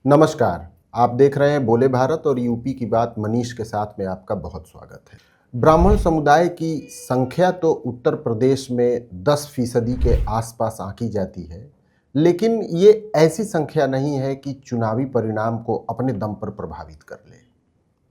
नमस्कार। आप देख रहे हैं बोले भारत और यूपी की बात मनीष के साथ में आपका बहुत स्वागत है। ब्राह्मण समुदाय की संख्या तो उत्तर प्रदेश में 10% के आसपास आंकी जाती है, लेकिन ये ऐसी संख्या नहीं है कि चुनावी परिणाम को अपने दम पर प्रभावित कर ले।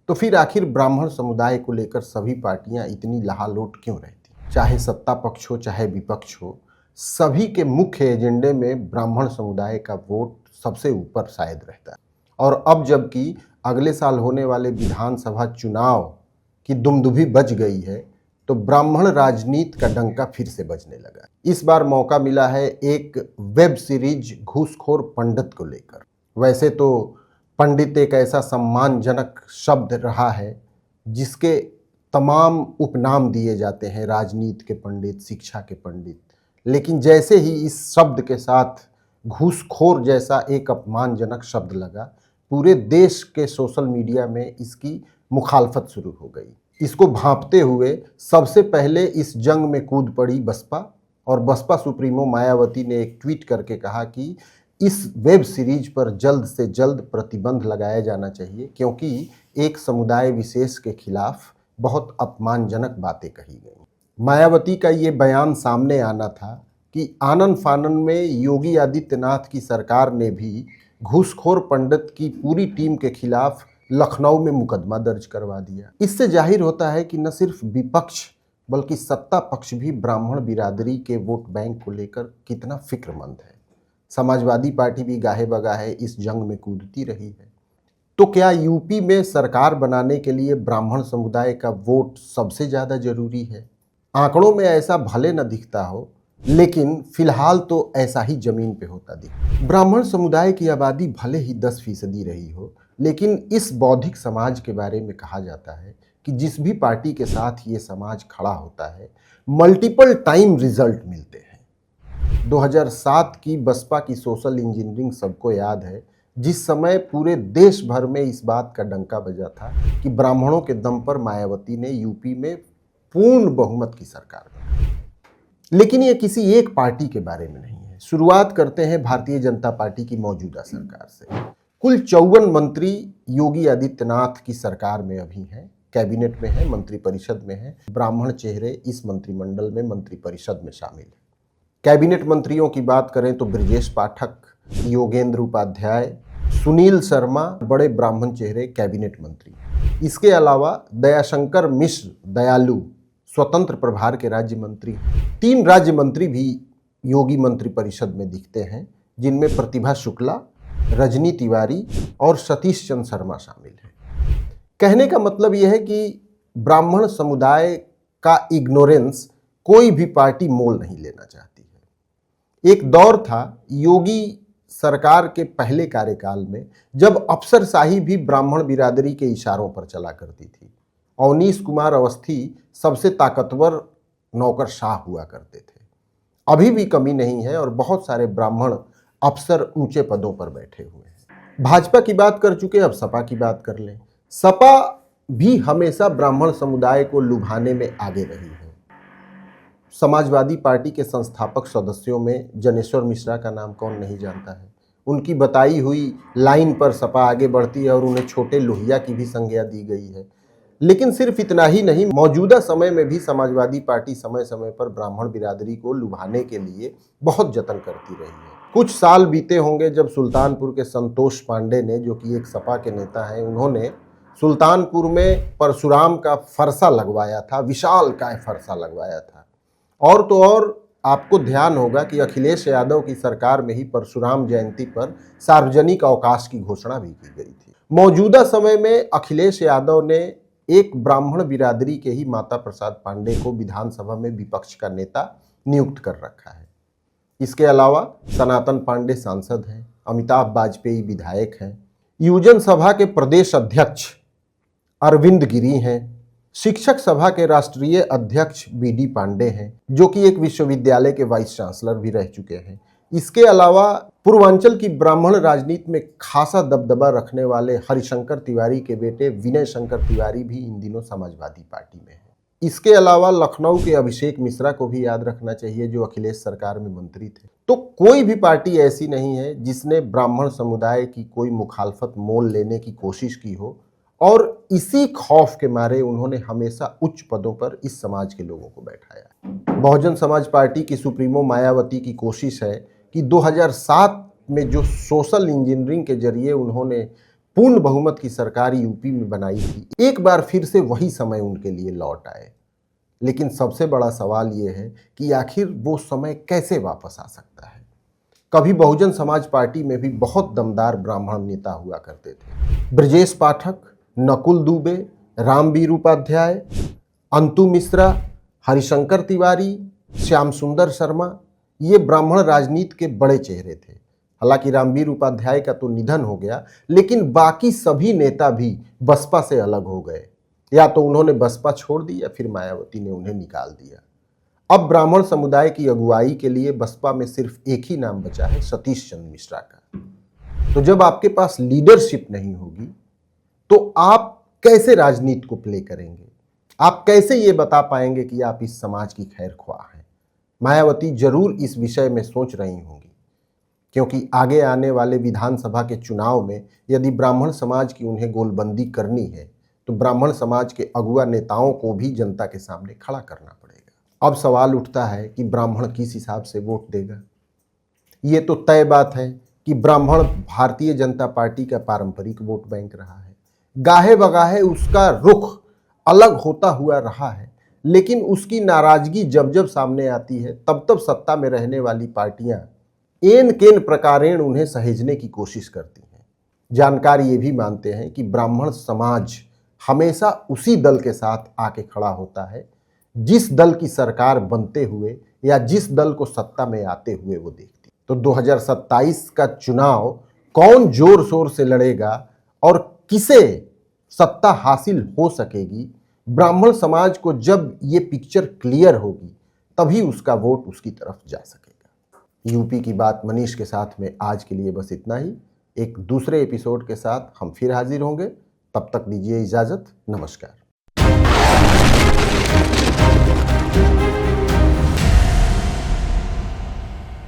तो फिर आखिर ब्राह्मण समुदाय को लेकर सभी पार्टियां इतनी लहालोट क्यों रहती? चाहे सत्ता पक्ष हो चाहे विपक्ष हो, सभी के मुख्य एजेंडे में ब्राह्मण समुदाय का वोट सबसे ऊपर शायद रहता है। और अब जबकि अगले साल होने वाले विधानसभा चुनाव की दुमदुभी बज गई है, तो ब्राह्मण राजनीति का डंका फिर से बजने लगा। इस बार मौका मिला है एक वेब सीरीज घूसखोर पंडित को लेकर। वैसे तो पंडित एक ऐसा सम्मानजनक शब्द रहा है जिसके तमाम उपनाम दिए जाते हैं, राजनीति के पंडित, शिक्षा के पंडित, लेकिन जैसे ही इस शब्द के साथ घूसखोर जैसा एक अपमानजनक शब्द लगा, पूरे देश के सोशल मीडिया में इसकी मुखालफत शुरू हो गई। इसको भांपते हुए सबसे पहले इस जंग में कूद पड़ी बसपा, और बसपा सुप्रीमो मायावती ने एक ट्वीट करके कहा कि इस वेब सीरीज पर जल्द से जल्द प्रतिबंध लगाया जाना चाहिए, क्योंकि एक समुदाय विशेष के खिलाफ बहुत अपमानजनक बातें कही गई। मायावती का ये बयान सामने आना था कि आनन फानन में योगी आदित्यनाथ की सरकार ने भी घूसखोर पंडित की पूरी टीम के खिलाफ लखनऊ में मुकदमा दर्ज करवा दिया। इससे जाहिर होता है कि न सिर्फ विपक्ष बल्कि सत्ता पक्ष भी ब्राह्मण बिरादरी के वोट बैंक को लेकर कितना फिक्रमंद है। समाजवादी पार्टी भी गाहे बगाहे इस जंग में कूदती रही है। तो क्या यूपी में सरकार बनाने के लिए ब्राह्मण समुदाय का वोट सबसे ज़्यादा जरूरी है? आंकड़ों में ऐसा भले न दिखता हो, लेकिन फिलहाल तो ऐसा ही जमीन पे होता दिखता। ब्राह्मण समुदाय की आबादी भले ही 10% रही हो, लेकिन इस बौद्धिक समाज के बारे में कहा जाता है कि जिस भी पार्टी के साथ ये समाज खड़ा होता है, मल्टीपल टाइम रिजल्ट मिलते हैं। 2007 की बसपा की सोशल इंजीनियरिंग सबको याद है, जिस समय पूरे देश भर में इस बात का डंका बजा था कि ब्राह्मणों के दम पर मायावती ने यूपी में पूर्ण बहुमत की सरकार बनाई। लेकिन ये किसी एक पार्टी के बारे में नहीं है। शुरुआत करते हैं भारतीय जनता पार्टी की मौजूदा सरकार से। कुल 54 मंत्री योगी आदित्यनाथ की सरकार में अभी हैं, कैबिनेट में है, मंत्रिपरिषद में है। ब्राह्मण चेहरे इस मंत्रिमंडल में मंत्रिपरिषद में शामिल है। कैबिनेट मंत्रियों की बात करें तो ब्रजेश पाठक, योगेंद्र उपाध्याय, सुनील शर्मा बड़े ब्राह्मण चेहरे कैबिनेट मंत्री। इसके अलावा दयाशंकर मिश्र दयालु स्वतंत्र प्रभार के राज्य मंत्री। 3 राज्य मंत्री भी योगी मंत्रिपरिषद में दिखते हैं, जिनमें प्रतिभा शुक्ला, रजनी तिवारी और सतीश चंद्र शर्मा शामिल हैं। कहने का मतलब यह है कि ब्राह्मण समुदाय का इग्नोरेंस कोई भी पार्टी मोल नहीं लेना चाहती है। एक दौर था योगी सरकार के पहले कार्यकाल में, जब अफसरशाही भी ब्राह्मण बिरादरी के इशारों पर चला करती थी। अवनीश कुमार अवस्थी सबसे ताकतवर नौकरशाह हुआ करते थे। अभी भी कमी नहीं है और बहुत सारे ब्राह्मण अफसर ऊंचे पदों पर बैठे हुए हैं। भाजपा की बात कर चुके, अब सपा की बात कर लें। सपा भी हमेशा ब्राह्मण समुदाय को लुभाने में आगे रही है। समाजवादी पार्टी के संस्थापक सदस्यों में जनेश्वर मिश्रा का नाम कौन नहीं जानता है। उनकी बताई हुई लाइन पर सपा आगे बढ़ती है और उन्हें छोटे लोहिया की भी संज्ञा दी गई है। लेकिन सिर्फ इतना ही नहीं, मौजूदा समय में भी समाजवादी पार्टी समय समय पर ब्राह्मण बिरादरी को लुभाने के लिए बहुत जतन करती रही है। कुछ साल बीते होंगे जब सुल्तानपुर के संतोष पांडे ने, जो कि एक सपा के नेता हैं, उन्होंने सुल्तानपुर में परशुराम का फरसा लगवाया था, विशालकाय फरसा लगवाया था। और तो और आपको ध्यान होगा कि अखिलेश यादव की सरकार में ही परशुराम जयंती पर सार्वजनिक अवकाश की घोषणा भी की गई थी। मौजूदा समय में अखिलेश यादव ने एक ब्राह्मण बिरादरी के ही माता प्रसाद पांडे को विधानसभा में विपक्ष का नेता नियुक्त कर रखा है। इसके अलावा सनातन पांडे सांसद हैं, अमिताभ वाजपेयी विधायक हैं, युवजन सभा के प्रदेश अध्यक्ष अरविंद गिरी हैं, शिक्षक सभा के राष्ट्रीय अध्यक्ष बीडी पांडे हैं, जो कि एक विश्वविद्यालय के वाइस चांसलर भी रह चुके हैं। इसके अलावा पूर्वांचल की ब्राह्मण राजनीति में खासा दबदबा रखने वाले हरिशंकर तिवारी के बेटे विनय शंकर तिवारी भी इन दिनों समाजवादी पार्टी में हैं। इसके अलावा लखनऊ के अभिषेक मिश्रा को भी याद रखना चाहिए, जो अखिलेश सरकार में मंत्री थे। तो कोई भी पार्टी ऐसी नहीं है जिसने ब्राह्मण समुदाय की कोई मुखालफत मोल लेने की कोशिश की हो, और इसी खौफ के मारे उन्होंने हमेशा उच्च पदों पर इस समाज के लोगों को बैठाया। बहुजन समाज पार्टी की सुप्रीमो मायावती की कोशिश है कि 2007 में जो सोशल इंजीनियरिंग के जरिए उन्होंने पूर्ण बहुमत की सरकार यूपी में बनाई थी, एक बार फिर से वही समय उनके लिए लौट आए। लेकिन सबसे बड़ा सवाल ये है कि आखिर वो समय कैसे वापस आ सकता है। कभी बहुजन समाज पार्टी में भी बहुत दमदार ब्राह्मण नेता हुआ करते थे। ब्रजेश पाठक, नकुल दुबे, रामवीर उपाध्याय, अंतु मिश्रा, हरिशंकर तिवारी, श्याम सुंदर शर्मा, ये ब्राह्मण राजनीति के बड़े चेहरे थे। हालांकि रामवीर उपाध्याय का तो निधन हो गया, लेकिन बाकी सभी नेता भी बसपा से अलग हो गए। या तो उन्होंने बसपा छोड़ दी या फिर मायावती ने उन्हें निकाल दिया। अब ब्राह्मण समुदाय की अगुवाई के लिए बसपा में सिर्फ एक ही नाम बचा है, सतीश चंद्र मिश्रा का। तो जब आपके पास लीडरशिप नहीं होगी तो आप कैसे राजनीति को प्ले करेंगे? आप कैसे ये बता पाएंगे कि आप इस समाज की खैर ख्वाह हैं? मायावती जरूर इस विषय में सोच रही होंगी, क्योंकि आगे आने वाले विधानसभा के चुनाव में यदि ब्राह्मण समाज की उन्हें गोलबंदी करनी है तो ब्राह्मण समाज के अगुआ नेताओं को भी जनता के सामने खड़ा करना पड़ेगा। अब सवाल उठता है कि ब्राह्मण किस हिसाब से वोट देगा। ये तो तय बात है कि ब्राह्मण भारतीय जनता पार्टी का पारंपरिक वोट बैंक रहा है। गाहे बगाहे उसका रुख अलग होता हुआ रहा है, लेकिन उसकी नाराजगी जब जब सामने आती है तब तब सत्ता में रहने वाली पार्टियां एन केन प्रकारेण उन्हें सहेजने की कोशिश करती हैं। जानकार ये भी मानते हैं कि ब्राह्मण समाज हमेशा उसी दल के साथ आके खड़ा होता है जिस दल की सरकार बनते हुए या जिस दल को सत्ता में आते हुए वो देखती। तो 2027 का चुनाव कौन जोर शोर से लड़ेगा और किसे सत्ता हासिल हो सकेगी, ब्राह्मण समाज को जब ये पिक्चर क्लियर होगी तभी उसका वोट उसकी तरफ जा सकेगा। यूपी की बात मनीष के साथ में आज के लिए बस इतना ही। एक दूसरे एपिसोड के साथ हम फिर हाजिर होंगे। तब तक दीजिए इजाजत। नमस्कार।